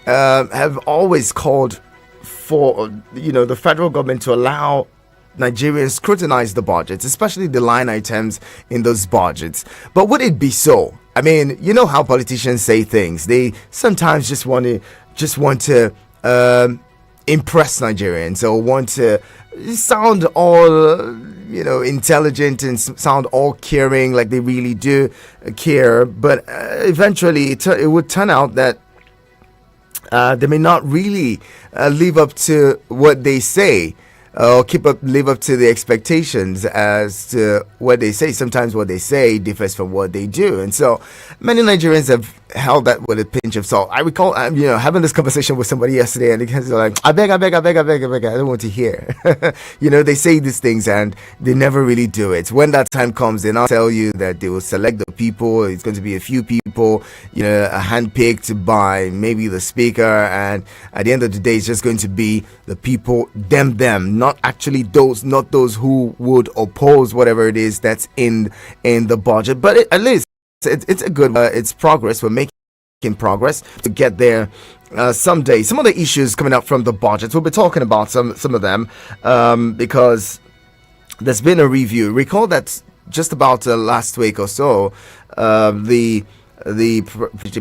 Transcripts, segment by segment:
have always called for the federal government to allow Nigerians scrutinize the budgets, especially the line items in those budgets. But would it be so? I mean, you know how politicians say things. They sometimes just want to impress Nigerians, or want to sound all intelligent and sound all caring, like they really do care. But eventually, it would turn out that they may not really live up to what they say, or live up to the expectations as to what they say. Sometimes what they say differs from what they do, and so many Nigerians have held that with a pinch of salt. I recall, having this conversation with somebody yesterday, and they're like, I beg, I don't want to hear. They say these things and they never really do it. When that time comes, they now tell you that they will select the people. It's going to be a few people, handpicked by maybe the speaker, and at the end of the day, it's just going to be the people, them, not actually not those who would oppose whatever it is that's in the budget. But at least it's a good it's progress. We're making progress to get there someday. Some of the issues coming up from the budget, we'll be talking about some of them, because there's been a review. Recall that just about last week or so, the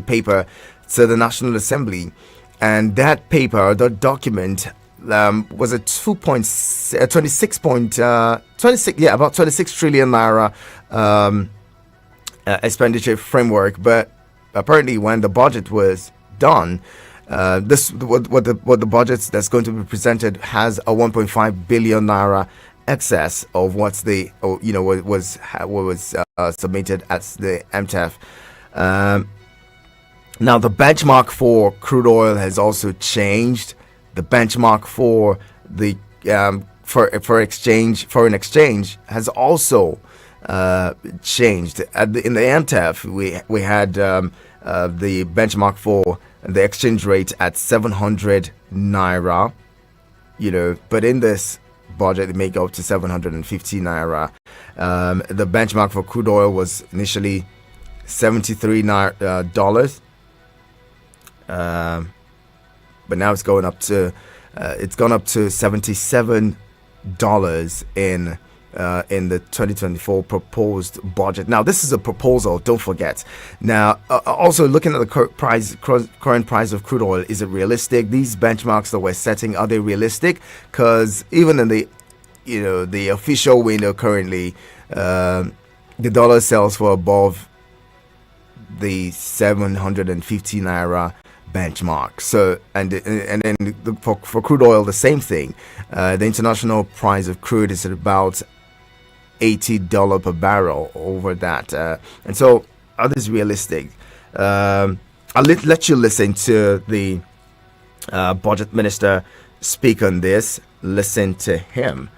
paper to the National Assembly, and that paper, the document, was a 26 trillion naira expenditure framework. But apparently, when the budget was done, what the budget that's going to be presented has a 1.5 billion naira excess of what was submitted as the MTF. Now the benchmark for crude oil has also changed. The benchmark for the foreign exchange has also changed. In the MTF, we had the benchmark for the exchange rate at 700 naira. But in this budget, it may go up to 750 naira. The benchmark for crude oil was initially $73. But now it's gone up to $77 in the 2024 proposed budget. Now, this is a proposal, don't forget. Now, also looking at the current price of crude oil, is it realistic? These benchmarks that we're setting, are they realistic? Because even in the official window currently, the dollar sells for above the 750 naira benchmark. So and then for crude oil, the same thing. The international price of crude is at about $80 per barrel, over that. And so, are these realistic? I'll let you listen to the budget minister speak on this. Listen to him.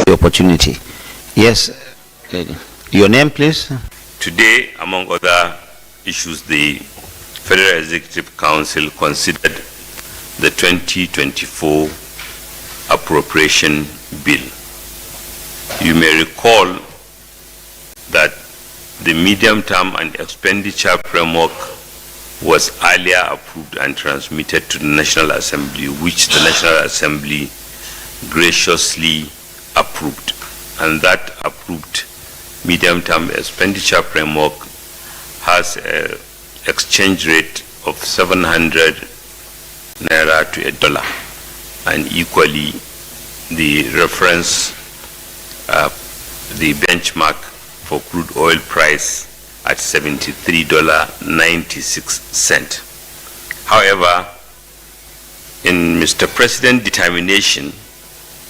The opportunity. Yes. Your name, please. Today, among other issues, the Federal Executive Council considered the 2024 appropriation bill. You may recall that the medium-term and expenditure framework was earlier approved and transmitted to the National Assembly, which the National Assembly graciously approved. And that approved medium-term expenditure framework has an exchange rate of 700 naira to $1, and equally the reference, the benchmark for crude oil price at $73.96. However, in Mr. President's determination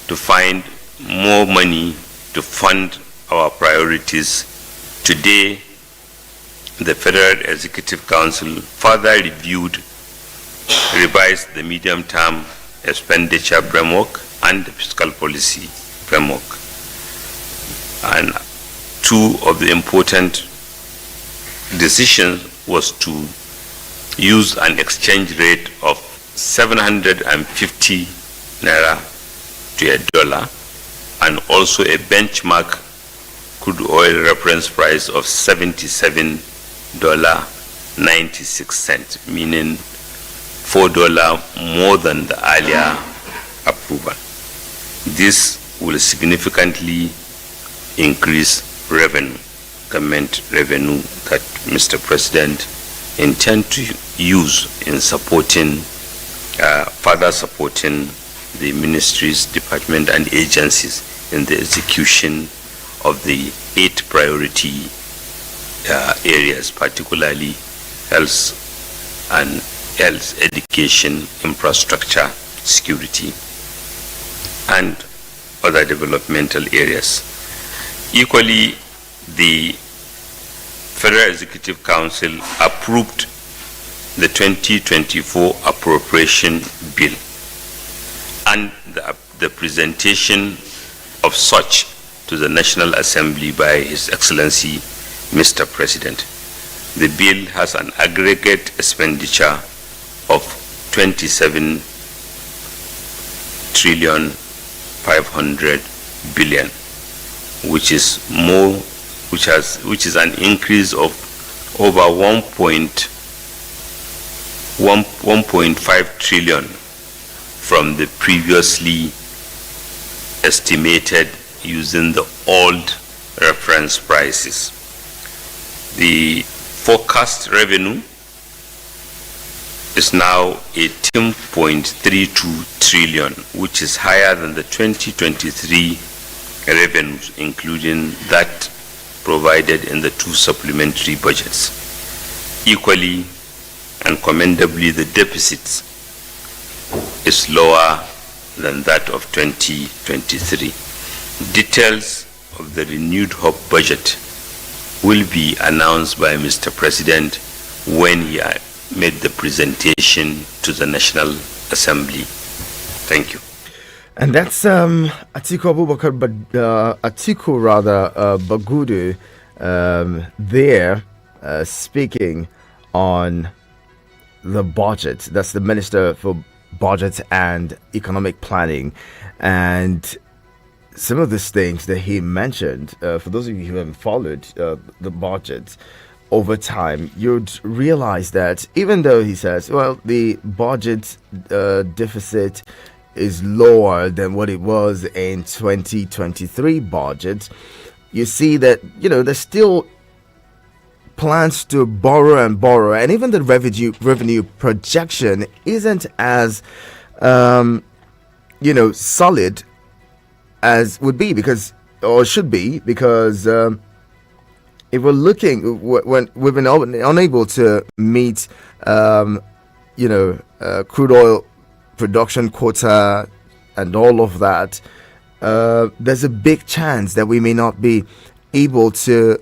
to find more money to fund our priorities, today the Federal Executive Council further revised the medium-term expenditure framework and the fiscal policy framework. And two of the important decisions was to use an exchange rate of 750 naira to $1, and also a benchmark crude oil reference price of $77 96 cents, meaning $4 more than the earlier approval. This will significantly increase revenue, government revenue that Mr. President intend to use in supporting, further supporting the ministries, department and agencies in the execution of the 8 priority areas, particularly health and health, education, infrastructure, security, and other developmental areas. Equally, the Federal Executive Council approved the 2024 appropriation bill and the presentation of such to the National Assembly by His Excellency Mr. President. The bill has an aggregate expenditure of 27 trillion 500 billion, which is an increase of over 1.5 trillion from the previously estimated using the old reference prices. The forecast revenue is now 18.32 trillion, which is higher than the 2023 revenues, including that provided in the 2 supplementary budgets. Equally and commendably, the deficit is lower than that of 2023. Details of the renewed hope budget will be announced by Mr. President when he made the presentation to the National Assembly. Thank you. And that's Atiku Abubakar, Bagudu, there speaking on the budget. That's the Minister for Budget and Economic Planning. And some of these things that he mentioned, for those of you who haven't followed the budget over time, you'd realize that even though he says, well, the budget deficit is lower than what it was in 2023 budget, you see that, there's still plans to borrow, and even the revenue projection isn't as solid as would be, should be, because if we're looking, when we've been unable to meet crude oil production quota and all of that, there's a big chance that we may not be able to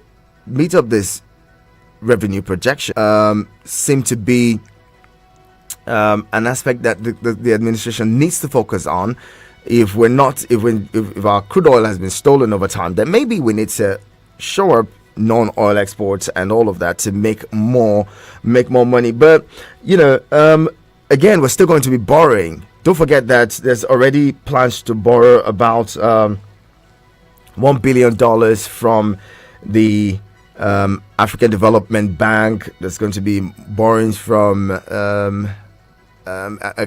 meet up this revenue projection. Seem to be an aspect that the administration needs to focus on. If our crude oil has been stolen over time, then maybe we need to shore up non-oil exports and all of that to make more money. But again, we're still going to be borrowing. Don't forget that there's already plans to borrow about $1 billion from the African Development Bank. There's going to be borrowings from a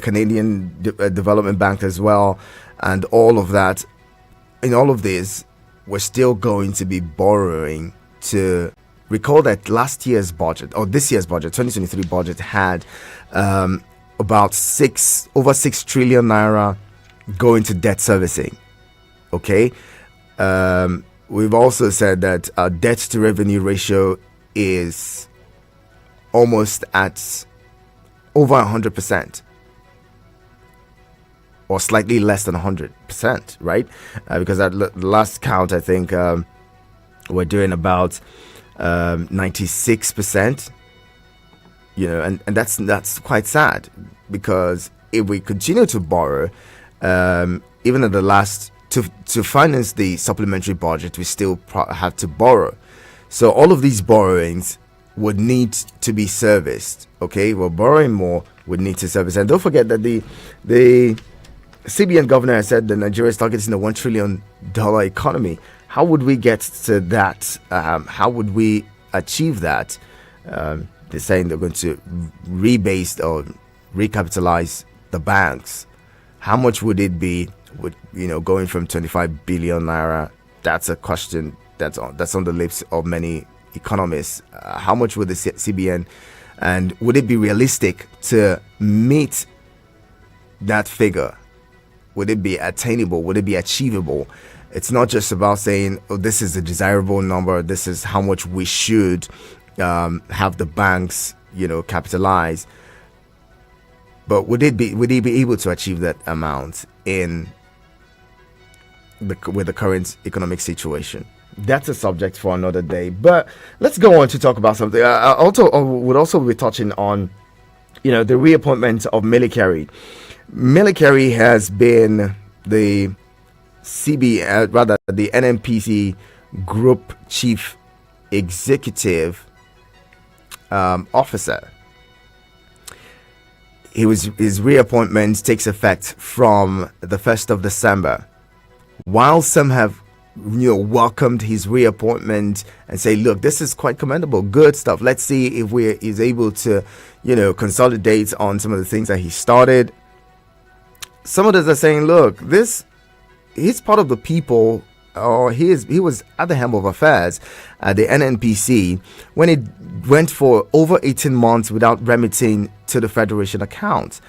Canadian Development Bank as well, and all of that. In all of this, we're still going to be borrowing. To recall that last year's budget, or this year's budget, 2023 budget, had about over 6 trillion naira going to debt servicing. Okay. We've also said that our debt to revenue ratio is almost at over 100%, or slightly less than 100%, right? Because at the last count, I think we're doing about 96%. And that's quite sad, because if we continue to borrow, even at the last to finance the supplementary budget, we still have to borrow. So all of these borrowings would need to be serviced. Okay, we're borrowing more, would need to service. And don't forget that the CBN governor has said that Nigeria is targeting a $1 trillion economy. How would we get to that? How would we achieve that? they're saying they're going to rebase or recapitalize the banks. How much would it be? With going from 25 billion naira? That's a question that's on the lips of many economists. How much would the CBN, and would it be realistic to meet that figure? Would it be attainable? Would it be achievable? It's not just about saying, oh, this is a desirable number, this is how much we should have the banks, capitalize. But would he be able to achieve that amount with the current economic situation? That's a subject for another day. But let's go on to talk about something. I would also be touching on, the reappointment of Mele Kyari. Mele Kyari has been the the NNPC Group Chief Executive Officer. His reappointment takes effect from the 1st of December. While some have welcomed his reappointment and say, look, this is quite commendable, good stuff. Let's see if he's able to, consolidate on some of the things that he started. Some others are saying, look, he's part of the people, or he was at the helm of affairs at the NNPC when it went for over 18 months without remitting to the Federation account.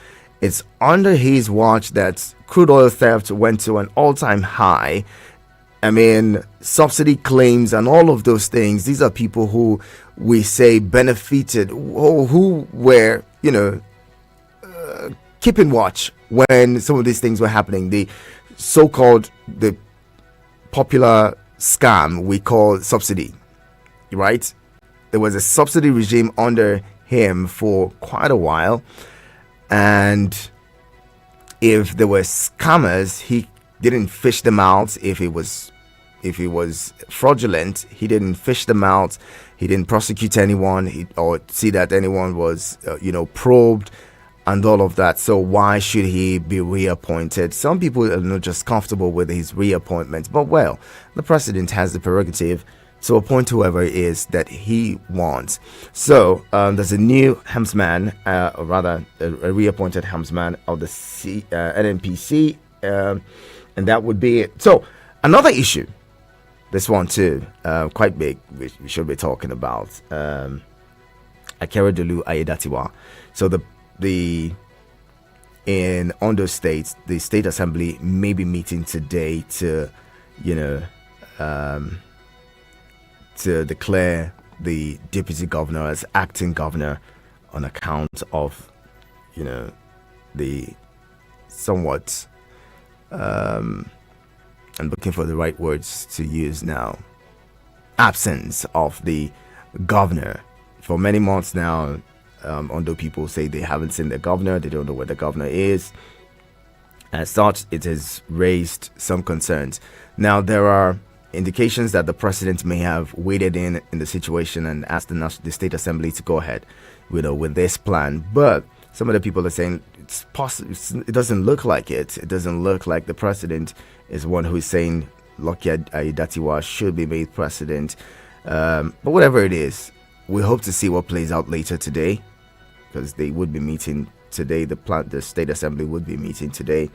It's under his watch that crude oil theft went to an all-time high. I mean, subsidy claims and all of those things. These are people who we say benefited, or who were, keeping watch when some of these things were happening. The popular scam we call subsidy, right? There was a subsidy regime under him for quite a while, and if there were scammers, he didn't fish them out. If he was fraudulent, he didn't fish them out. He didn't prosecute anyone or see that anyone was probed and all of that. So why should he be reappointed? Some people are not just comfortable with his reappointment, but well, the president has the prerogative to appoint whoever it is that he wants. So there's a new helmsman, or rather a reappointed helmsman of the NNPC, and that would be it. So another issue, this one too, quite big, which we should be talking about, Akeredolu Ayedatiwa. So in Ondo State, the State Assembly may be meeting today to declare the deputy governor as acting governor on account of the somewhat I'm looking for the right words to use now, absence of the governor. For many months now, Ondo people say they haven't seen the governor, they don't know where the governor is. As such, it has raised some concerns. Now, there are indications that the president may have waded in the situation and asked the State Assembly to go ahead with this plan. But some of the people are saying it's possible. It doesn't look like it. It doesn't look like the president is one who is saying Lucky Ayedatiwa should be made president. But whatever it is, we hope to see what plays out later today, because they would be meeting today. The State Assembly would be meeting today,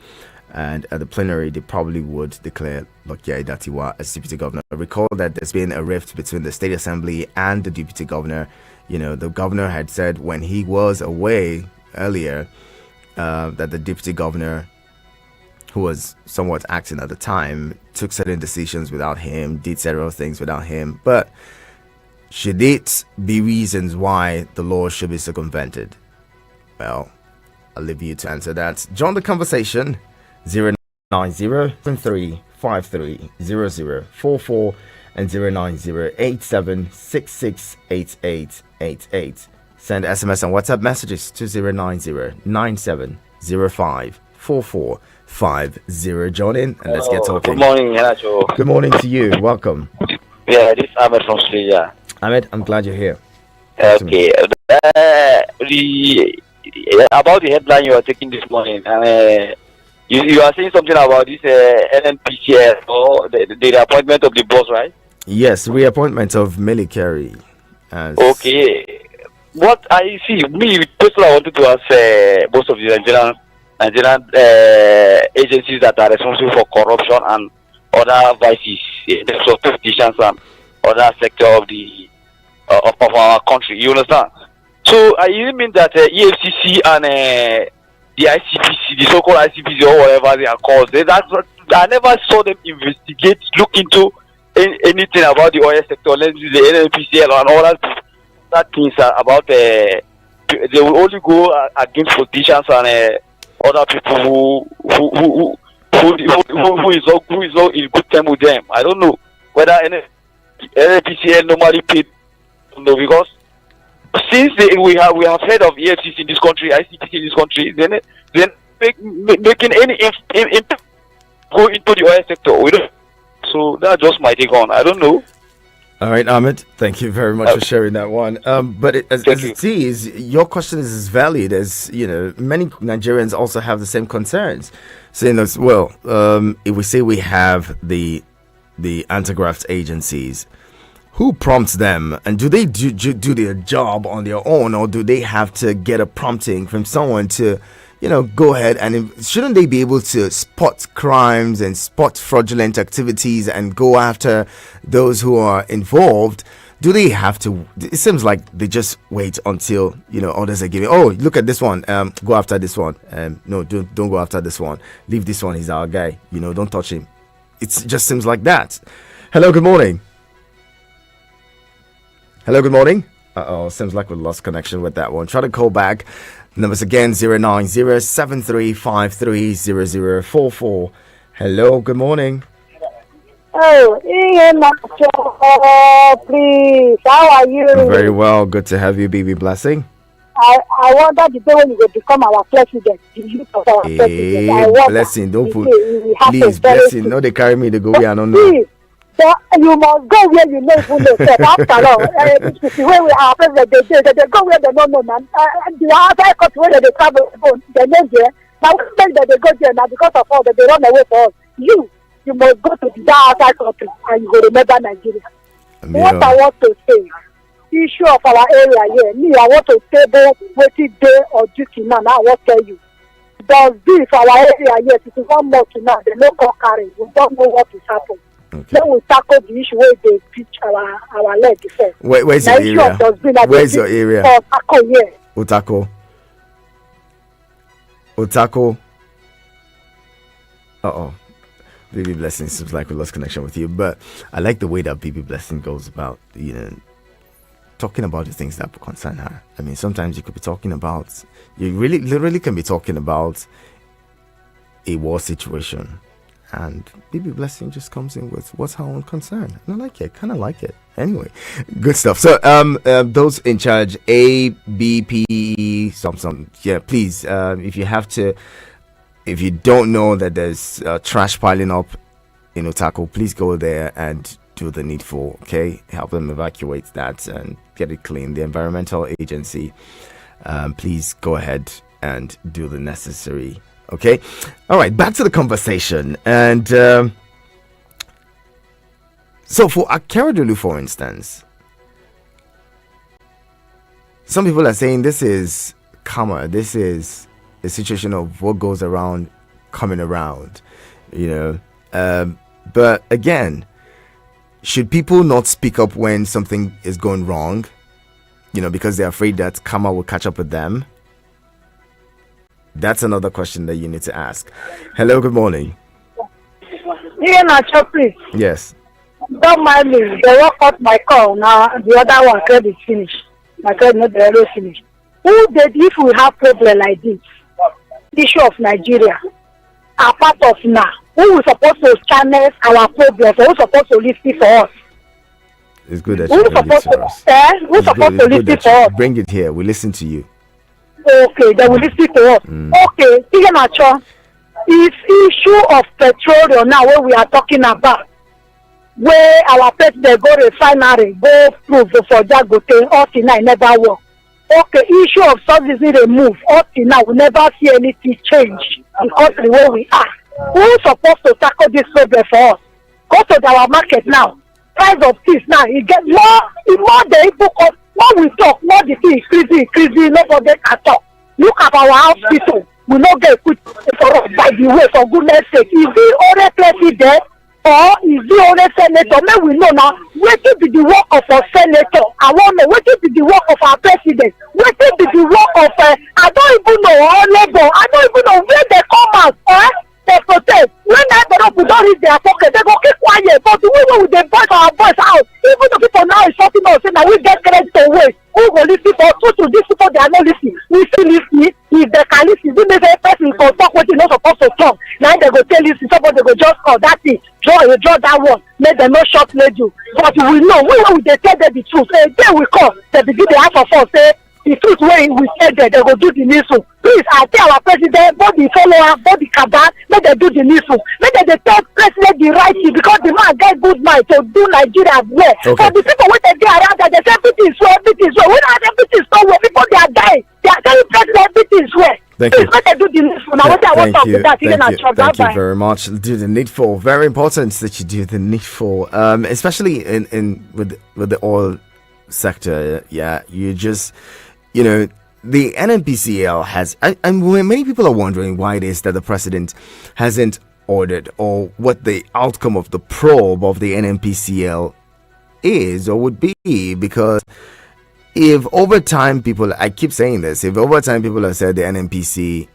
and at the plenary they probably would declare Lucky Ayedatiwa as deputy governor. Recall that there's been a rift between the State Assembly and the deputy governor. The governor had said when he was away earlier that the deputy governor, who was somewhat acting at the time, took certain decisions without him, did several things without him. But should it be reasons why the law should be circumvented? Well, I'll leave you to answer that. Join the conversation. 090-7353-0044 and 090-8766-8888. Send SMS and WhatsApp messages to 090-9705-4450. Join in and let's get talking. Good morning, Hanacho. Good morning to you. Welcome. Yeah, this is Ahmed from Australia. Ahmed, I'm glad you're here. Okay. About the headline you are taking this morning, you are saying something about this NNPCS or the appointment of the boss, right? Yes, reappointment of Mele Kyari. Okay. what I see, me personally, I wanted to ask most of the Nigerian agencies that are responsible for corruption and other vices, in terms of politicians and other sector of the of our country. You understand? So I even mean that EFCC and the ICPC, the so-called ICPC or whatever they are called, I never saw them investigate, look into anything about the oil sector. Let's do the NNPCL and all that things about they will only go against politicians and other people who is not in good time with them. I don't know whether NNPCL normally paid, no, because since we have heard of EFCC in this country, ICPC in this country, then making any impact go into the oil sector. We don't. So that's just my take on. I don't know. All right, Ahmed, thank you very much for sharing that one. But as it is, your question is as valid as, many Nigerians also have the same concerns, saying as well, if we say we have the anti-graft agencies, who prompts them, and do they do their job on their own, or do they have to get a prompting from someone to go ahead, and shouldn't they be able to spot crimes and spot fraudulent activities and go after those who are involved? Do they have to? It seems like they just wait until orders are given. Oh, look at this one. Go after this one. No, don't go after this one. Leave this one. He's our guy. Don't touch him. It just seems like that. Hello, good morning. Hello, good morning. Seems like we lost connection with that one. Try to call back. Numbers again 09073530044. Hello, good morning. Oh, please, how are you? Very well, good to have you, BB Blessing. I wonder the day when you will become our president. Blessing, don't put, please, Blessing, no, they carry me to go where I don't know. So you must go where you know who knows. After all, where we are president, they go where they don't know, man. The other country where they travel, they know there. Now, when they go there now because of all that they run away from us. You must go to the outside country and you will remember Nigeria. What I want to say, issue of our area here, me, I want to table waiting day or duty now. I want to tell you. Does this our area here, it is one more to now, they no go carry. We don't know what is happening. Okay. Then we tackle the issue where they pitch our leg before. Where's your area? Where's your area? Otako. BB Blessing seems like we lost connection with you, but I like the way that BB Blessing goes about, talking about the things that concern her. I mean, sometimes you could be talking about, you really, literally can be talking about a war situation. And BB Blessing just comes in with what's her own concern. And I like it. Kind of like it. Anyway, good stuff. So, those in charge, A, B, P, something. Yeah, please, if you don't know that there's trash piling up in Otako, please go there and do the needful, okay? Help them evacuate that and get it clean. The environmental agency, please go ahead and do the necessary. Okay, all right, back to the conversation. And so for Akeredolu, for instance, some people are saying this is karma. This is a situation of what goes around coming around, but again, should people not speak up when something is going wrong, because they're afraid that karma will catch up with them? That's another question that you need to ask. Hello, good morning. Please. Yes. Don't mind me. They work out my call now. The other one credit is finished. My credit not the finished. Who did, if we have problem like this, issue of Nigeria, a part of now, who is supposed to channel our problems? Who is supposed to listen for us? It's good that you listen to us. Who's supposed to listen for us? Bring it here. We listen to you. Okay, they will listen to us. Okay, it's issue of petroleum now where we are talking about, where our president go refinery, go prove for Jagote, all till now never work. Okay, issue of subsidy remove, all till now we never see anything change because the way we are. Who is supposed to tackle this problem for us? Go to our market now. Price of this now, it get more than people cost When we talk, what the thing increasing, nobody can talk. Look at our hospital. We not get equipped for us by the way, for goodness sake. Is the only president or is the only senator? May we know now, what will be the work of our senator? I want to know, what will be the work of our president? What will be the work of, I don't even know, our labor. I don't even know where they come out, they protest. When they don't reach their pocket, they go keep quiet. But the way we dey voice our voice out, even the people now is shouting us saying that we get credit away. Who go listen for to these people they are not listening. We still listening. If they can listen, we may say person go talk what not supposed to talk. Now they go tell you somebody go just call that thing, draw that one, make them not short you. But we know we dey tell them the truth. Then we come, they begin to ask of us say the truth wey we say there, they go do the needful. Please, I tell our president, both the follower, both the cabal, make they do the needful. Make they tell president the right thing because the man get good mind to do Nigeria well. Okay. But the people wey dey around there, they say everything is well, everything is well. When everything is not well, people they are dying. They are telling president everything is well. Thank Please, you. make they do the needful. Now, what I want to talk with that, Thank you very much. Do the needful. Very important that you do the needful, especially in with the oil sector. Yeah, you just, you know, the NNPCL has, and many people are wondering why it is that the president hasn't ordered or what the outcome of the probe of the NNPCL is or would be, because if over time people, I keep saying this, if over time people have said the NNPC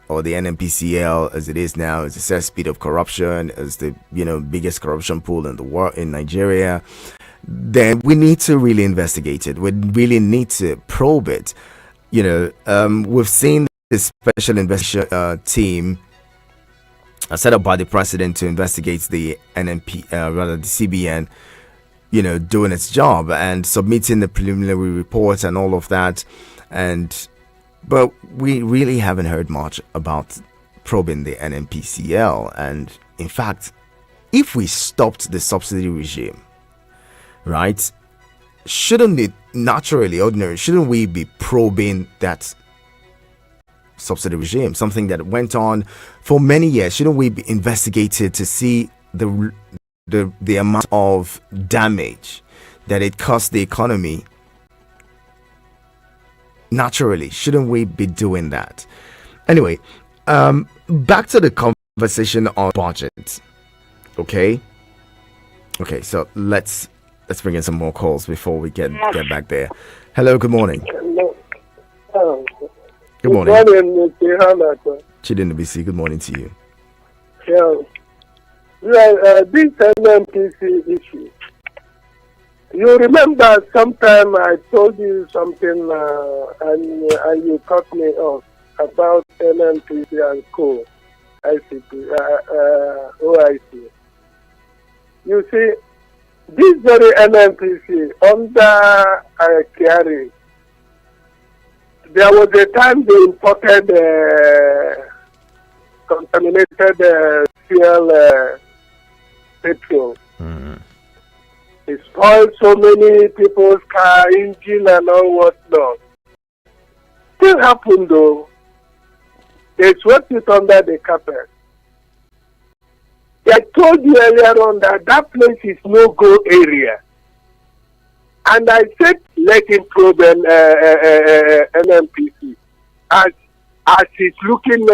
or the NNPCL as it is now is the cesspit of corruption, as the biggest corruption pool in the world in Nigeria, then we need to really investigate it. We really need to probe it. We've seen this special investigation team set up by the president to investigate the the CBN, doing its job and submitting the preliminary report and all of that. But we really haven't heard much about probing the NNPCL. And in fact, if we stopped the subsidy regime, right, shouldn't we be probing that subsidy regime, something that went on for many years? Shouldn't we be investigated to see the amount of damage that it cost the economy? Naturally, shouldn't we be doing that? Anyway, back to the conversation on budget. Okay, so let's bring in some more calls before we get back there. Hello, good morning. Good morning. Chidin BC, good morning to you. This NNPC issue. You remember sometime I told you something and you cut me off about NNPC and Co. OIC. You see, this very NNPC under Kyari, there was a time they imported contaminated fuel petrol. Mm-hmm. It spoiled so many people's car, engine and all whatnot. Still happened though. They swept it under the carpet. I told you earlier on that place is no-go area. And I said, let him probe NNPC as he's looking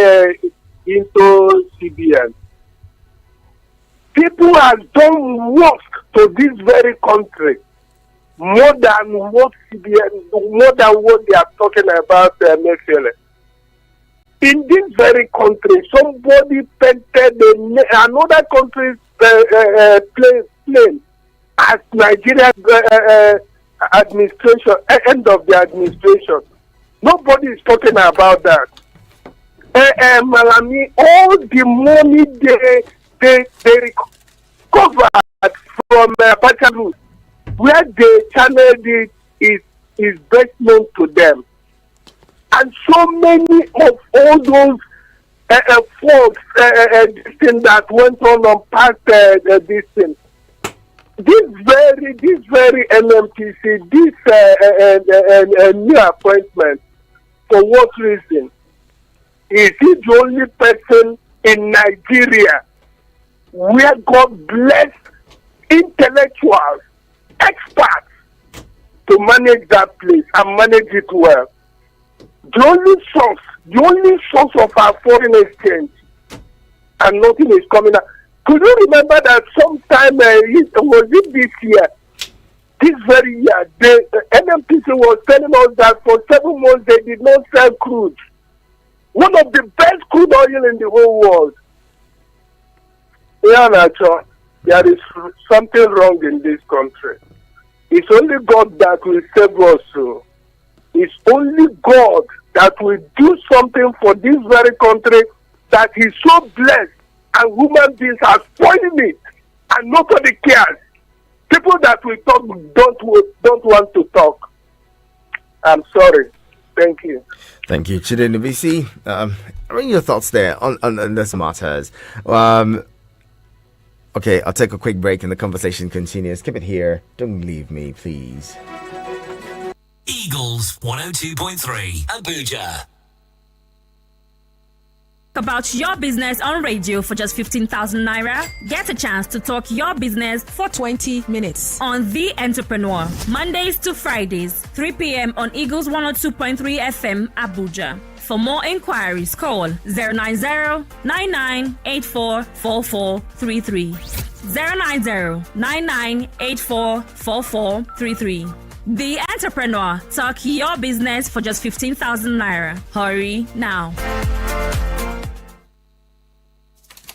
into CBN. People have done work to this very country more than what they are talking about Mefele. In this very country, somebody painted another country's plane as Nigeria's administration, end of the administration. Nobody is talking about that. Malami, all the money they recovered from Bacharu, where they channeled it is best known to them. And so many of all those folks things that went on past this thing. This very NNPC, this new appointment, for what reason? Is he the only person in Nigeria where God bless intellectuals, experts, to manage that place and manage it well. The only source of our foreign exchange, and nothing is coming out. Could you remember that sometime, was it this year, this very year, the NMPC was telling us that for 7 months they did not sell crude. One of the best crude oil in the whole world. Yeah, Nacho, there is something wrong in this country. It's only God that will save us. So. It's only God that will do something for this very country that is so blessed, and human beings are spoiling it, and nobody cares. People that we talk don't want to talk. I'm sorry. Thank you. Thank you, Chidin BC. Bring your thoughts there on this matters. Okay, I'll take a quick break and the conversation continues. Keep it here. Don't leave me, please. Eagles 102.3 Abuja. About your business on radio for just 15,000 naira. Get a chance to talk your business for 20 minutes on The Entrepreneur. Mondays to Fridays, 3 p.m. on Eagles 102.3 FM Abuja. For more inquiries, call 090-9984-4433. 090-9984-4433. The Entrepreneur. Talk your business for just 15,000 naira. Hurry now.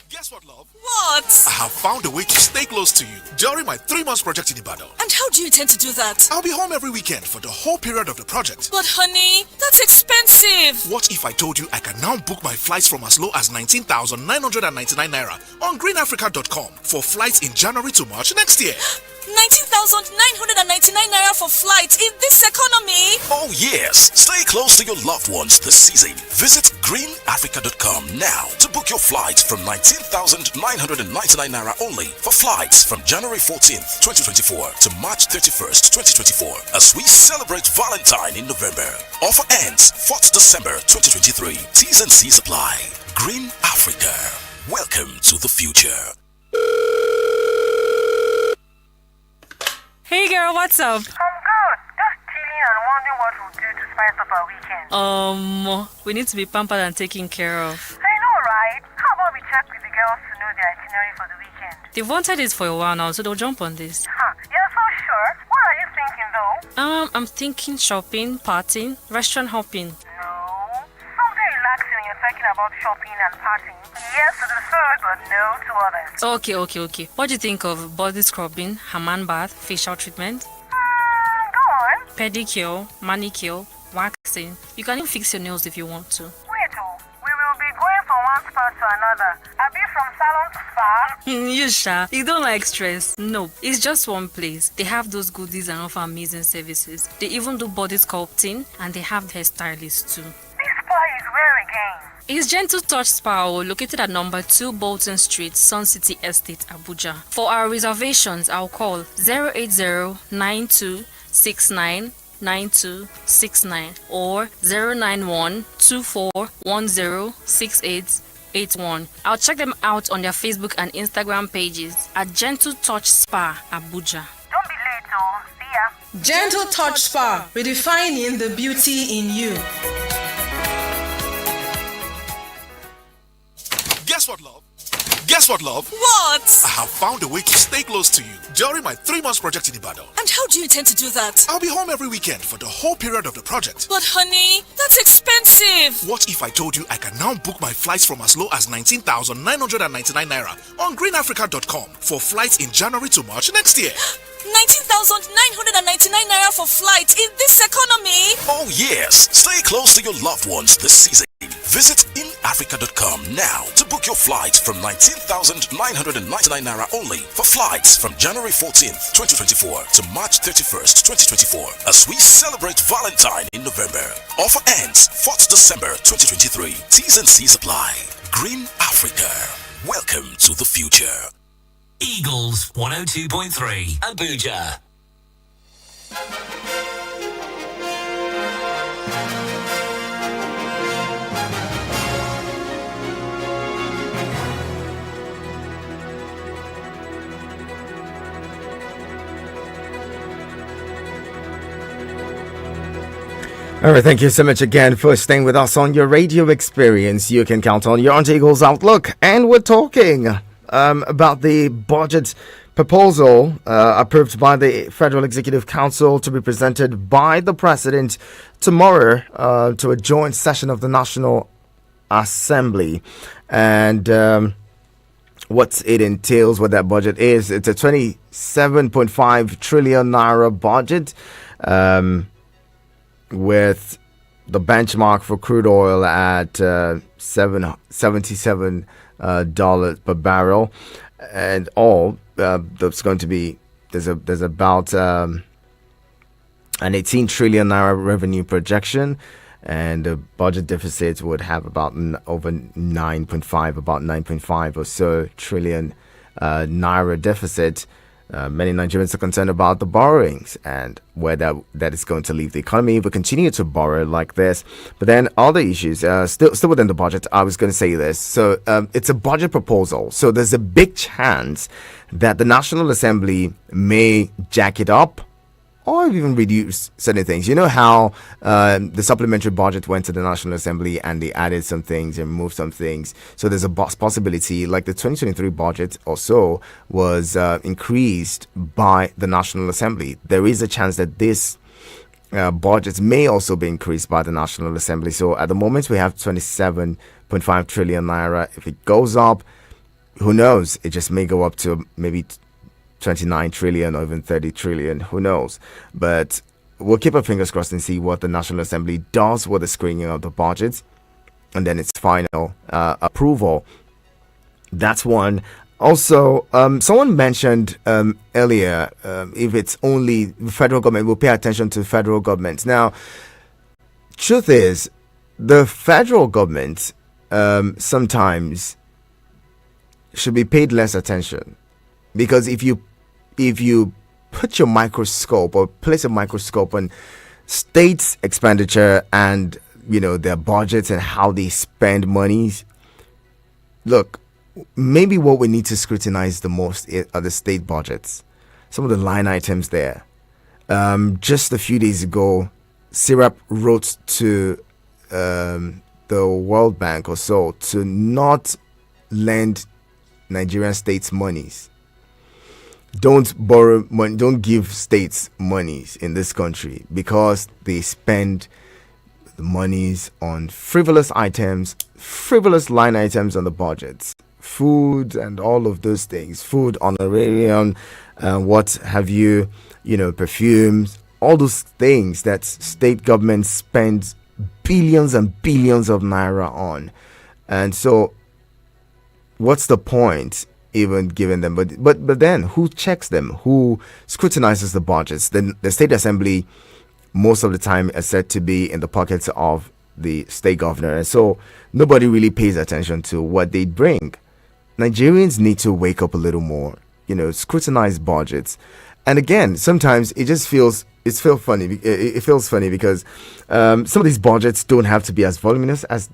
Guess what, love? What? I have found a way to stay close to you during my 3-month project in Ibadan. And how do you intend to do that? I'll be home every weekend for the whole period of the project. But honey, that's expensive. What if I told you I can now book my flights from as low as 19,999 naira on greenafrica.com for flights in January to March next year? 19,999 naira for flights in this economy? Oh yes, stay close to your loved ones this season. Visit greenafrica.com now to book your flight from 19,999 naira only for flights from January 14th, 2024 to March 31st, 2024 as we celebrate Valentine in November. Offer ends 4th December 2023. T's and C's apply. Green Africa. Welcome to the future. Hey girl, what's up? I'm good. Just chilling and wondering what we'll do to spice up our weekend. We need to be pampered and taken care of. I know, right? How about we check with the girls to know their itinerary for the weekend? They've wanted this for a while now, so they'll jump on this. You're so sure? What are you thinking though? I'm thinking shopping, partying, restaurant hopping. No. Something relaxing when you're talking about shopping and partying. Yes to the food, but no to others. Okay. What do you think of body scrubbing, Haman bath, facial treatment? Go on. Pedicure, manicure, waxing. You can even fix your nails if you want to. Wait, we will be going from one spot to another. I'll be from salon to spa. You sure? You don't like stress? No, it's just one place. They have those goodies and offer amazing services. They even do body sculpting and they have hairstylists too. This spa is where again? It's Gentle Touch Spa, located at number 2 Bolton Street, Sun City Estate, Abuja. For our reservations, I'll call 080-9269-9269 or 091-2410-6881. I'll check them out on their Facebook and Instagram pages at Gentle Touch Spa, Abuja. Don't be late, See ya. Gentle Touch Spa, redefining the beauty in you. Guess what, love? What? I have found a way to stay close to you during my 3-month project in Ibadan. And how do you intend to do that? I'll be home every weekend for the whole period of the project. But honey, that's expensive. What if I told you I can now book my flights from as low as 19,999 naira on greenafrica.com for flights in January to March next year? 19,999 naira for flights in this economy? Oh yes, stay close to your loved ones this season. Visit inafrica.com now to book your flight from 19,999 naira only for flights from January 14th, 2024 to March 31st, 2024 as we celebrate Valentine in November. Offer ends 4th December 2023. T's and C's apply. Green Africa. Welcome to the future. Eagles 102.3 Abuja. All right, thank you so much again for staying with us on your radio experience. You can count on your Auntie Eagles Outlook. And we're talking about the budget proposal approved by the Federal Executive Council to be presented by the President tomorrow to a joint session of the National Assembly. And what it entails, what that budget is, it's a 27.5 trillion naira budget. With the benchmark for crude oil at $77 per barrel, and all that's going to be there's about an 18 trillion naira revenue projection, and the budget deficit would have about over 9.5 or so trillion naira deficit. Many Nigerians are concerned about the borrowings and where that is going to leave the economy if we continue to borrow like this. But then other issues, still within the budget, I was going to say this. So it's a budget proposal. So there's a big chance that the National Assembly may jack it up or even reduce certain things. You know how the supplementary budget went to the National Assembly and they added some things and removed some things. So there's a possibility, like the 2023 budget or so was increased by the National Assembly. There is a chance that this budget may also be increased by the National Assembly. So at the moment we have 27.5 trillion naira. If it goes up, who knows? It just may go up to maybe 29 trillion or even 30 trillion, who knows? But we'll keep our fingers crossed and see what the National Assembly does with the screening of the budget and then its final approval. That's one. Also, someone mentioned earlier if it's only the federal government, we'll pay attention to federal government. Now, truth is, the federal government sometimes should be paid less attention. Because if you put your microscope or place a microscope on states' expenditure and their budgets and how they spend monies, look, maybe what we need to scrutinize the most are the state budgets. Some of the line items there. Just a few days ago, Syrup wrote to the World Bank or so to not lend Nigerian states monies. Don't borrow money, don't give states monies in this country because they spend the monies on frivolous items, frivolous line items on the budgets, food and all of those things, food, honorarium, what have you, perfumes, all those things that state governments spend billions and billions of naira on. And so what's the point even giving them? But then who checks them? Who scrutinizes the budgets? Then the State Assembly most of the time is said to be in the pockets of the state governor, and so nobody really pays attention to what they bring. Nigerians need to wake up a little more, scrutinize budgets. And again, sometimes it just feels funny. It feels funny because some of these budgets don't have to be as voluminous as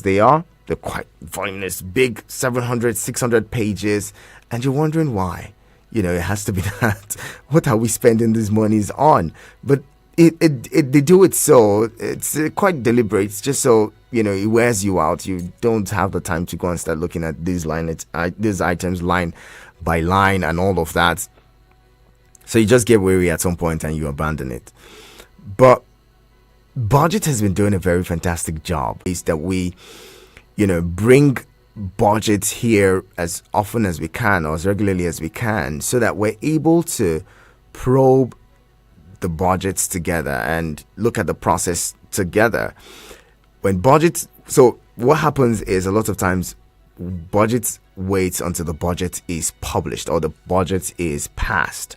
they are. They're quite voluminous, big, 700, 600 pages. And you're wondering why. It has to be that. What are we spending these monies on? But they do it so. It's quite deliberate. It's just so, it wears you out. You don't have the time to go and start looking at these items line by line and all of that. So you just get weary at some point and you abandon it. But budget has been doing a very fantastic job. Is that we bring budgets here as often as we can or as regularly as we can so that we're able to probe the budgets together and look at the process together. So what happens is a lot of times budgets wait until the budget is published or the budget is passed.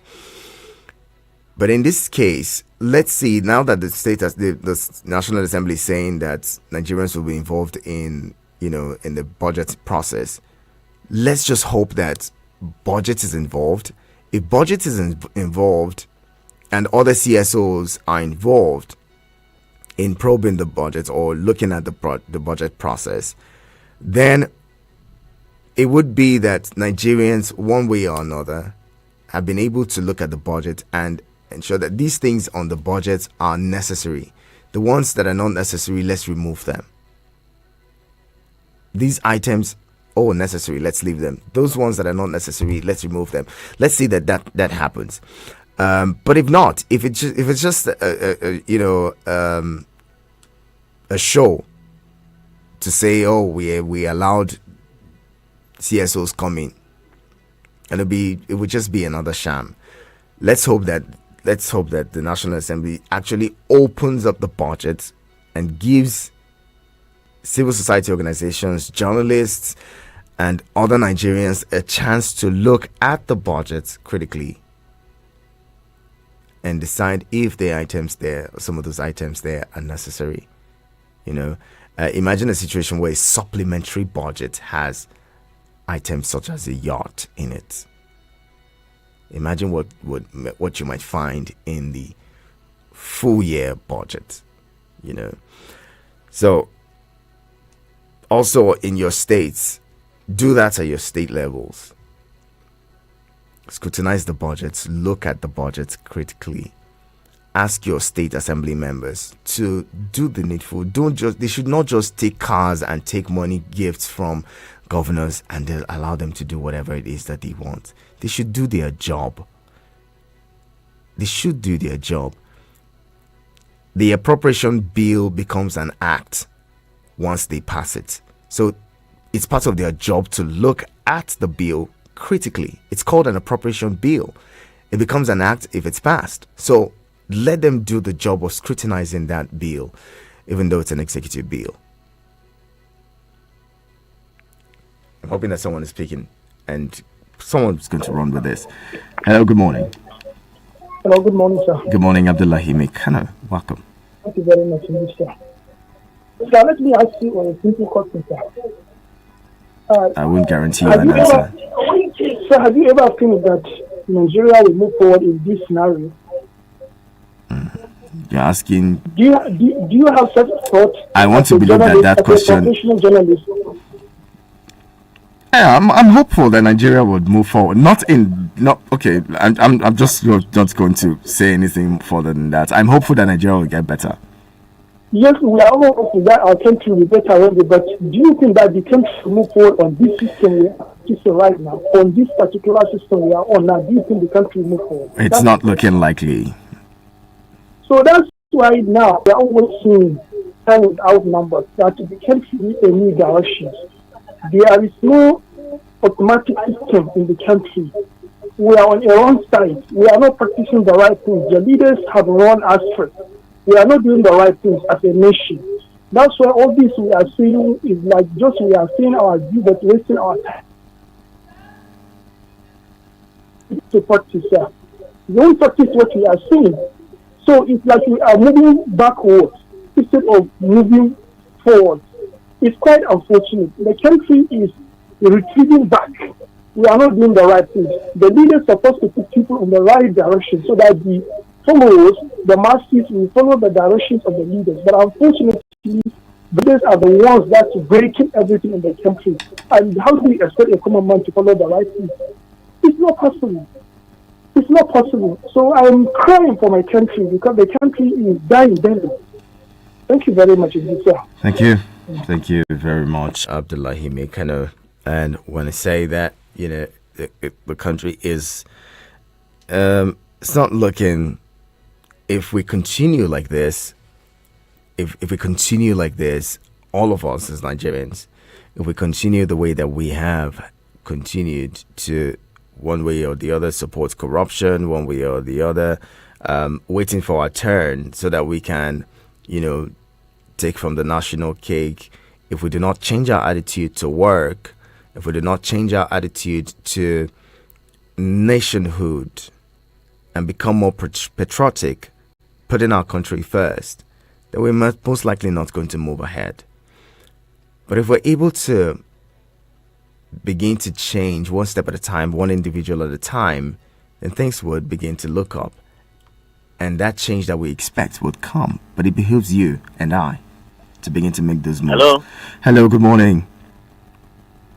But in this case, let's see, now that the National Assembly is saying that Nigerians will be involved in the budget process, let's just hope that budget is involved. If budget is involved and other CSOs are involved in probing the budget or looking at the budget process, then it would be that Nigerians, one way or another, have been able to look at the budget and ensure that these things on the budget are necessary. The ones that are not necessary, let's remove them. These items, necessary, let's leave them. Those ones that are not necessary, let's remove them. Let's see that happens. But if not, if it's just a show to say, we allowed CSOs coming, and it would just be another sham. Let's hope that the National Assembly actually opens up the budget and gives civil society organizations, journalists, and other Nigerians a chance to look at the budget critically and decide if some of those items there are necessary. Imagine a situation where a supplementary budget has items such as a yacht in it. Imagine what you might find in the full year budget. So also in your states, do that at your state levels. Scrutinize the budgets, look at the budgets critically. Ask your state assembly members to do the needful. They should not just take cars and take money gifts from governors and they'll allow them to do whatever it is that they want. They should do their job. The appropriation bill becomes an act once they pass it. So it's part of their job to look at the bill critically. It's called an appropriation bill. It becomes an act if it's passed. So let them do the job of scrutinizing that bill, even though it's an executive bill. I'm hoping that someone is speaking and someone's going to run with this. Hello, good morning. Hello, good morning, sir. Good morning, Abdullahi Mekano. Welcome. Thank you very much, sir. Sir, let me ask you a simple question, sir. I won't guarantee you an answer. Sir, have you ever think that Nigeria will move forward in this scenario? You're asking. Do you have such thought? I want to believe that question. Professional journalist. Yeah, I'm hopeful that Nigeria would move forward. Okay. I'm just not going to say anything further than that. I'm hopeful that Nigeria will get better. Yes, we are all hopeful that our country will be better already. But do you think that the country will move forward on this system we are right now, on this particular system we are on now? Do you think the country will move forward? It's not looking likely. So that's why now we are always seeing time without numbers that the country needs a new direction. There is no automatic system in the country. We are on a wrong side. We are not practicing the right things. The leaders have run astray. We are not doing the right things as a nation. That's why all this we are seeing is like just we are seeing our view but wasting our time. To practice, sir. We don't practice what we are seeing. So it's like we are moving backwards instead of moving forward. It's quite unfortunate. The country is retreating back. We are not doing the right things. The leaders are supposed to put people in the right direction so that the followers, the masses, will follow the directions of the leaders. But unfortunately, the leaders are the ones that are breaking everything in the country. And how do we expect a common man to follow the right things? It's not possible. It's not possible. So I'm crying for my country because the country is dying daily. Thank you very much, sir. Thank you. Thank you very much, Abdullahi Mekano. And when I say that, the country is, it's not looking, if we continue like this, if we continue like this, all of us as Nigerians, if we continue the way that we have continued to, one way or the other, support corruption, one way or the other, waiting for our turn so that we can, take from the national cake. If we do not change our attitude to work, if we do not change our attitude to nationhood and become more patriotic, putting our country first, then we're most likely not going to move ahead. But if we're able to begin to change one step at a time, one individual at a time, then things would begin to look up. And that change that we expect would come. But it behooves you and I to begin to make those moves. Hello, good morning.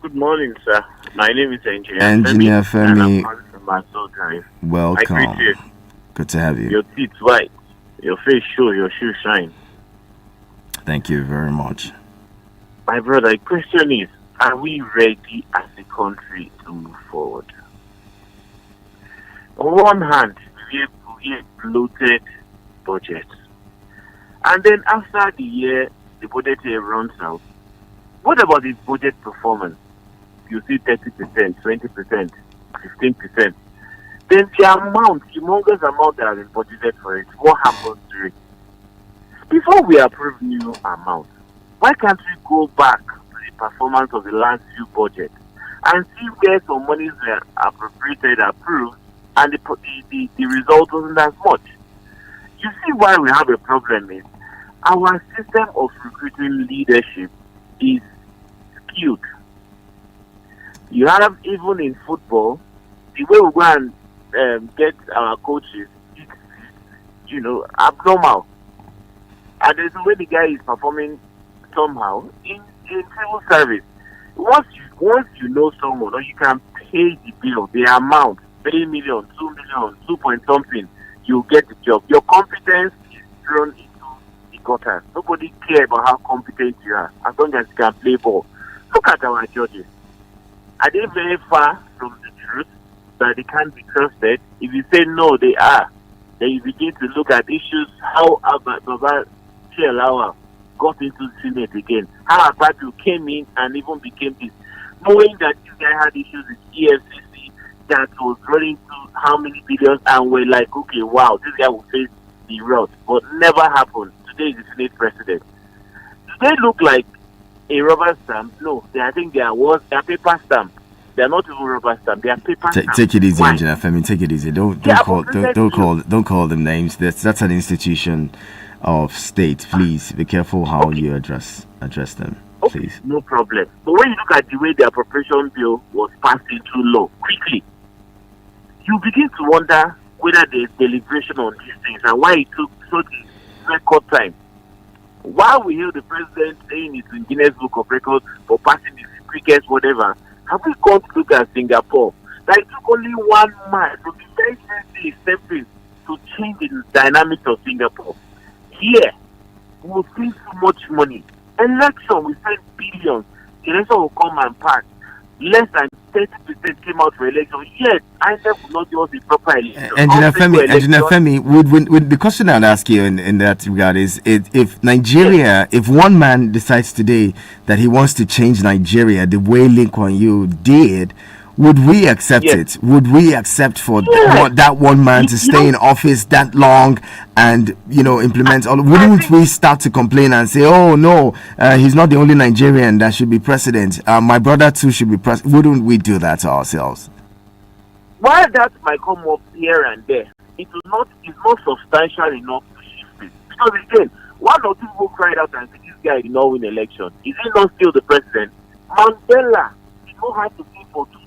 Good morning, sir. My name is Engineer Femi. And I'm calling from Maso Drive. Welcome. I greet you. Good to have you. Your teeth white, your face show, your shoes shine. Thank you very much. My brother, the question is, are we ready as a country to move forward? On one hand, we have bloated budget. And then after the year, the budget year runs out. What about the budget performance? You see 30%, 20%, 15%. Then the amount, humongous amount that has been budgeted for it, what happens to it? Before we approve new amounts, why can't we go back to the performance of the last few budgets and see where some monies were appropriated, approved, and the result wasn't as much? You see why we have a problem is our system of recruiting leadership is skewed. You have, even in football, the way we go and get our coaches, it's abnormal. And there's the way the guy is performing somehow in civil service. Once you know someone, or you can pay the bill, the amount, 3 million, 2 million, 2 point something, you get the job. Your competence is thrown into the gutter. Nobody cares about how competent you are, as long as you can play ball. Look at our judges. Are they very far from the truth that they can't be trusted? If you say no, they are. Then you begin to look at issues, how Baba Chialawa got into the Senate again. How Abadu came in and even became this. Knowing that this guy had issues with EFCC that was running to how many billions, and we're like, okay, wow, this guy will face the road. But never happened. Today is the Senate president. Do they look like a rubber stamp? No, I think they are paper stamp. They are not even rubber stamp. They are paper stamp. Take it easy, Engineer Femi. Take it easy. Don't call them names. That's an institution of state. Please be careful how you address them. Okay, please. No problem. But when you look at the way the appropriation bill was passed into law quickly, you begin to wonder whether there's deliberation on these things and why it took such a record time. While we hear the president saying it's in Guinness Book of Records for passing the quickest whatever, have we gone to look at Singapore? That it took only 1 month to be very seriously stepping to change the dynamics of Singapore. Here, we will spend so much money. Election, we spend billions. The election will come and pass. Less than 30% came out for election. Yet, INEC will not give us the proper election. Engineer Femi, would the question I'd ask you in that regard is, if Nigeria, if one man decides today that he wants to change Nigeria the way Lee Kuan Yew did, would we accept it? Would we accept for that one man to stay in office that long and implement all? Wouldn't we start to complain and say, "Oh no, he's not the only Nigerian that should be president. My brother too should be president." Wouldn't we do that to ourselves? While that might come up here and there, it's not substantial enough to shift it. Because again, one or two people cried out and said, "This guy did not win election. Is he not still the president?" Mandela did not have to pay for 2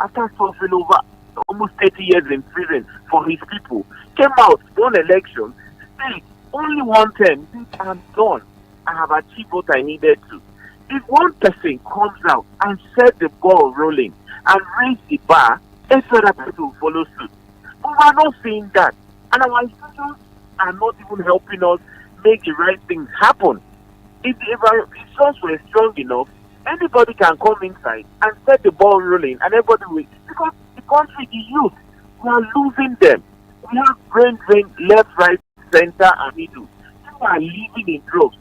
after suffering over almost 30 years in prison for his people, came out, won election, stayed only 1 term. I'm done. I have achieved what I needed to. If one person comes out and set the ball rolling and raise the bar, every other person will follow suit. But we are not seeing that. And our institutions are not even helping us make the right things happen. If our results were strong enough, anybody can come inside and set the ball rolling, and everybody will. Because the country, the youth, we are losing them. We have brain drain left, right, center, and middle. People are leaving in droves.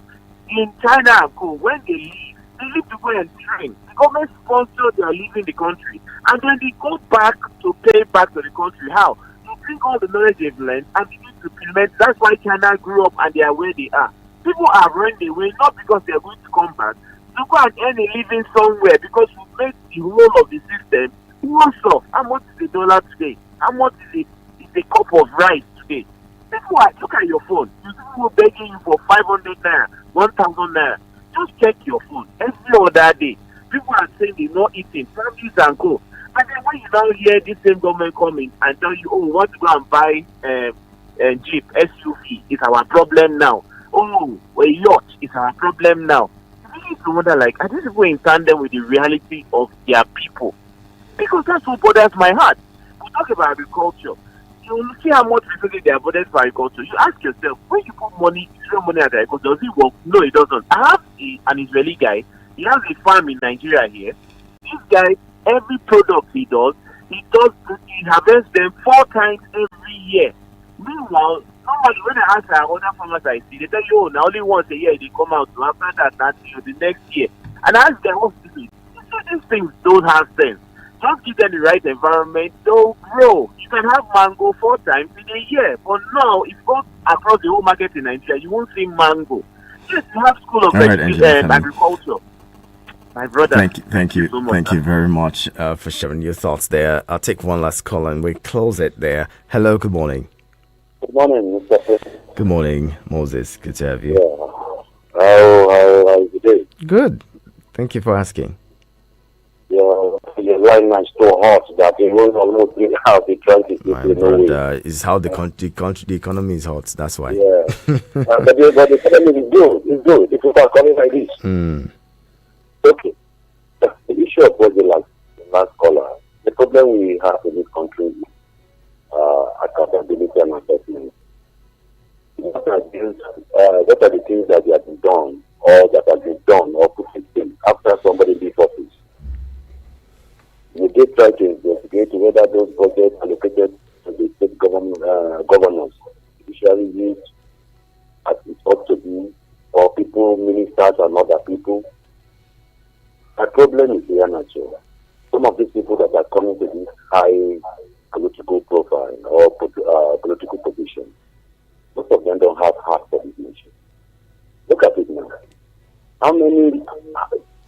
In China and Co, when they leave to go and train. The government sponsor they are leaving the country, and then they go back to pay back to the country. How? To bring all the knowledge they've learned and begin to implement. That's why China grew up and they are where they are. People are running away not because they are going to come back, to go and earn a living somewhere, because we made the whole of the system worse off. How much is the dollar today? How much is a cup of rice today? People are, look at your phone. You see people begging you for 500 naira, 1,000 naira. Just check your phone every other day. People are saying they're not eating, families and co. And then when you now hear this same government coming and tell you, oh, we want to go and buy Jeep, SUV, it's our problem now. Oh, a yacht, it's our problem now. You need to wonder, like, are these people in tandem with the reality of their people? Because that's what bothers my heart. We talk about agriculture. you see how much resources they are budgeted for agriculture. You ask yourself, when you put money, Israel money at agriculture, does it work? No, it doesn't. I have an Israeli guy. He has a farm in Nigeria here. This guy, every product he harvests them 4 times every year. Meanwhile, normally when I ask our other farmers I see, they tell you, oh, now only once a year they come out. So after that, the next year. And I ask them, what's this? These things don't have sense. Just give them the right environment, they'll grow. You can have mango 4 times in a year. But now, if you go across the whole market in Nigeria, you won't see mango. Yes, you have school of agriculture. My brother. Thank you very much for sharing your thoughts there. I'll take one last call and we close it there. Hello, good morning. Good morning, Mr. President. Good morning, Moses. Good to have you. Yeah. How is the day? Good. Thank you for asking. Your line is so hot that it won't almost bring out the transit. My brother, is how the economy is hot. That's why. Yeah. but the economy is good. It's good. If people are coming like this. Okay. The issue of what the last caller, the problem we have in this country is accountability and assessment. What are the things that have been done or that have been done or put in place after somebody leaves office? We did try to investigate whether those budgets allocated to the state governors usually used as it ought to be for people, ministers and other people. The problem is here natural. Some of these people that are coming to this high political profile or political position, most of them don't have heart for this nation. Look at it now. How many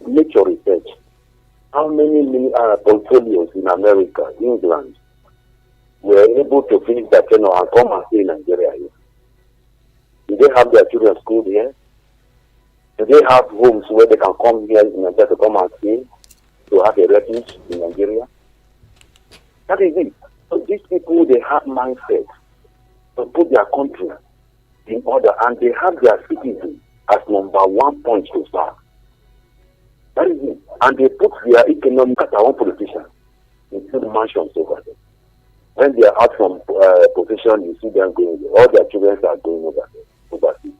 nature research? How many portfolios in America, England, were able to finish their tenure and come and stay in Nigeria here? Do they have their children schooled here? Do they have homes where they can come here in Nigeria to come and stay, to have a refuge in Nigeria? That is it. So these people, they have mindset to put their country in order, and they have their citizens as number 1 point to start. That is it. And they put their economic at their own politicians into the mansions over there. When they are out from position, you see them going there. All their children are going over there, overseas.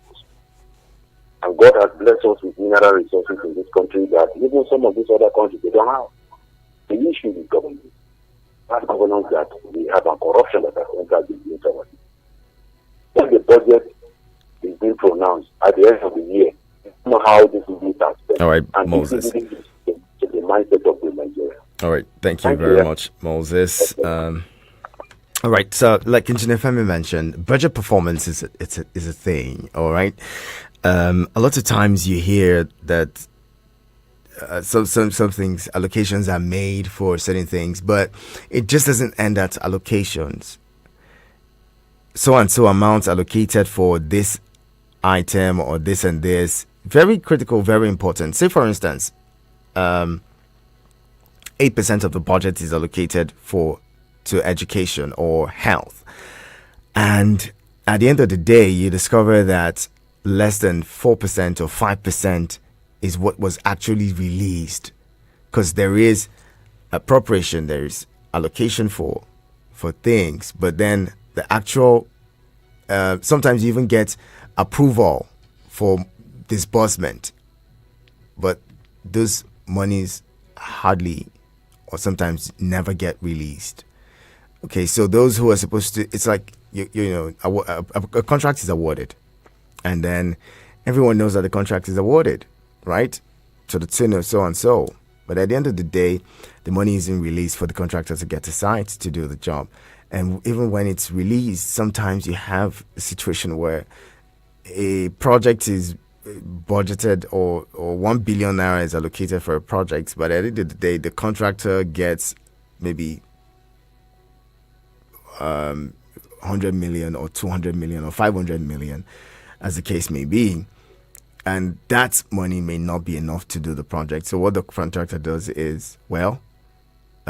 And God has blessed us with mineral resources in this country that even some of these other countries, they don't have. The issue is government. That governance that we have and corruption that has entered the internet. When the budget is being pronounced at the end of the year, you know how this is being spent. All right, and Moses. This is the mindset of the Nigeria. All right, thank you very much, Moses. All right, so like Engineer Femi mentioned, budget performance is a thing. All right, a lot of times you hear that some things allocations are made for certain things, but it just doesn't end at allocations. So and so amounts allocated for this item or this and this. Very critical, very important. Say for instance, 8% of the budget is allocated to education or health, and at the end of the day, you discover that less than 4% or 5% is what was actually released, because there is appropriation, there is allocation for things, but then the actual sometimes you even get approval for disbursement, but those monies hardly or sometimes never get released. Okay, so those who are supposed to, it's like a contract is awarded, and then everyone knows that the contract is awarded, right, to the tune of so and so. But at the end of the day, the money isn't released for the contractor to get to site to do the job. And even when it's released, sometimes you have a situation where a project is budgeted or 1 billion naira is allocated for a project, but at the end of the day, the contractor gets maybe 100 million or 200 million or 500 million, as the case may be. And that money may not be enough to do the project. So what the contractor does is, well,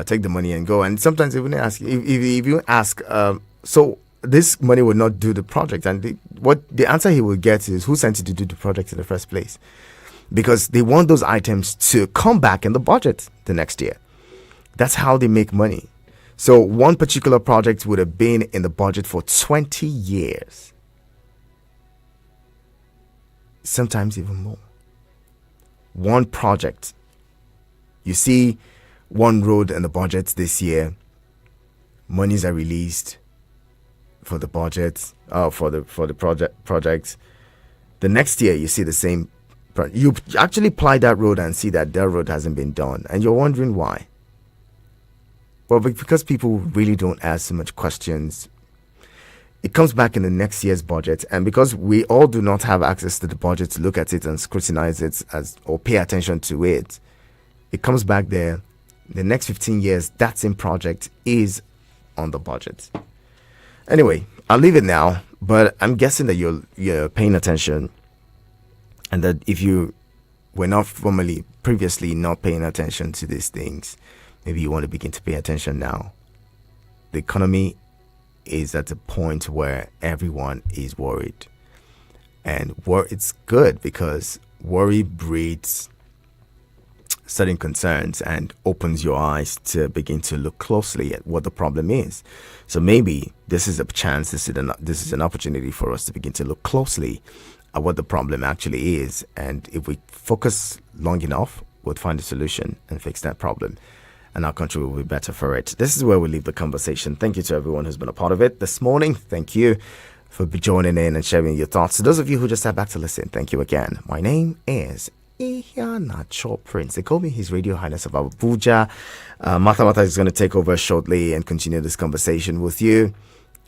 take the money and go. And sometimes even ask, if you ask, so this money will not do the project. And what the answer he will get is, who sent you to do the project in the first place? Because they want those items to come back in the budget the next year. That's how they make money. So one particular project would have been in the budget for 20 years. Sometimes even more. One project. You see one road in the budget this year. Monies are released for the budget, for the projects. The next year you see the same. You actually ply that road and see that road hasn't been done, and you're wondering why. Well, because people really don't ask so much questions. It comes back in the next year's budget, and because we all do not have access to the budget to look at it and scrutinize it or pay attention to it, it comes back there. The next 15 years, that same project is on the budget. Anyway, I'll leave it now, but I'm guessing that you're paying attention, and that if you were not previously not paying attention to these things, maybe you want to begin to pay attention now. The economy is at a point where everyone is worried, and it's good because worry breeds certain concerns and opens your eyes to begin to look closely at what the problem is. So maybe this is a chance, this is an opportunity for us to begin to look closely at what the problem actually is, and if we focus long enough, we'll find a solution and fix that problem, and our country will be better for it. This is where we leave the conversation. Thank you to everyone who's been a part of it this morning. Thank you for joining in and sharing your thoughts. To those of you who just sat back to listen, thank you again. My name is Ihanacho Prince. They call me His Radio Highness of Abuja. Martha is going to take over shortly and continue this conversation with you.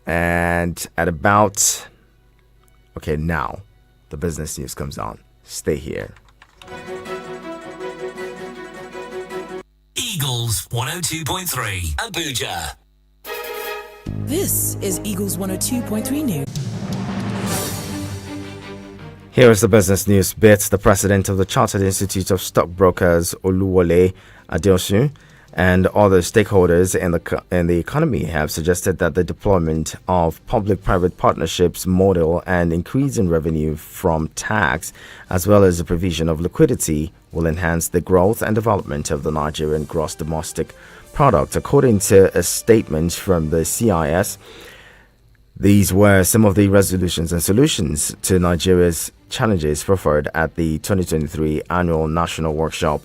And at about, now the business news comes on. Stay here. Eagles 102.3 Abuja. This is Eagles 102.3 News. Here is the business news bit. The president of the Chartered Institute of Stockbrokers, Oluwole Adeosun, and other stakeholders in the economy have suggested that the deployment of public-private partnerships model and increase in revenue from tax, as well as the provision of liquidity, will enhance the growth and development of the Nigerian gross domestic product, according to a statement from the CIS. These were some of the resolutions and solutions to Nigeria's challenges proffered at the 2023 annual national workshop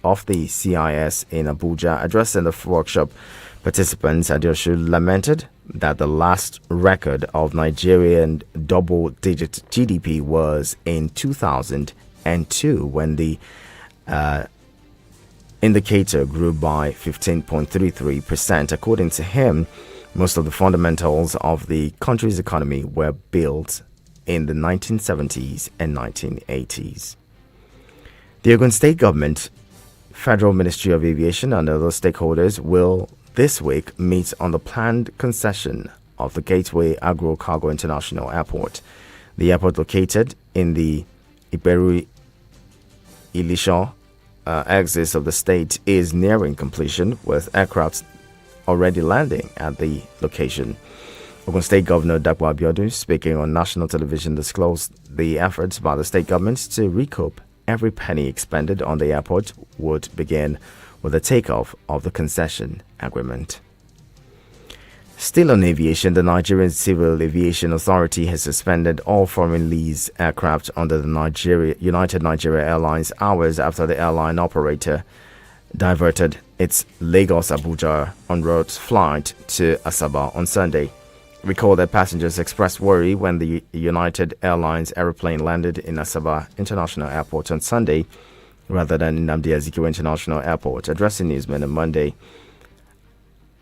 of the CIS in Abuja. Addressing the workshop participants, Adeosun lamented that the last record of Nigerian double-digit GDP was in 2002, when the indicator grew by 15.33%. According to him, most of the fundamentals of the country's economy were built in the 1970s and 1980s. The Ogun State Government, Federal Ministry of Aviation, and other stakeholders will this week meet on the planned concession of the Gateway Agro Cargo International Airport. The airport, located in the Iberu Ilisha axis of the state, is nearing completion, with aircraft already landing at the location. Ogun State Governor Dapo Abiodun, speaking on national television, disclosed the efforts by the state government to recoup every penny expended on the airport would begin with the takeoff of the concession agreement. Still on aviation, the Nigerian Civil Aviation Authority has suspended all foreign lease aircraft under the United Nigeria Airlines hours after the airline operator diverted its Lagos-Abuja en-route flight to Asaba on Sunday. Recall that passengers expressed worry when the United Airlines aeroplane landed in Asaba International Airport on Sunday rather than Nnamdi Azikiwe International Airport. Addressing newsmen on Monday,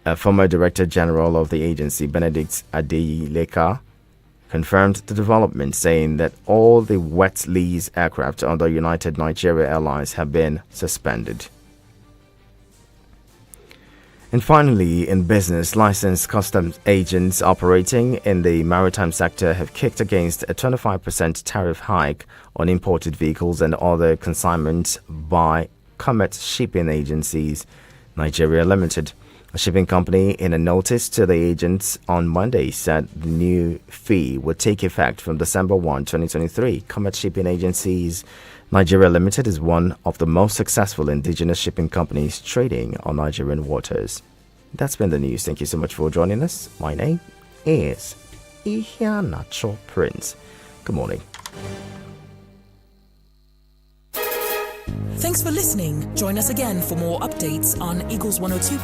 a former Director General of the agency, Benedict Adeyileka, confirmed the development, saying that all the wet lease aircraft under United Nigeria Airlines have been suspended. And finally, in business, licensed customs agents operating in the maritime sector have kicked against a 25% tariff hike on imported vehicles and other consignments by Comet Shipping Agencies Nigeria Limited. A shipping company, in a notice to the agents on Monday, said the new fee would take effect from December 1, 2023. Comet Shipping Agencies Nigeria Limited is one of the most successful indigenous shipping companies trading on Nigerian waters. That's been the news. Thank you so much for joining us. My name is Iheanacho Prince. Good morning. Thanks for listening. Join us again for more updates on Eagles 102.9.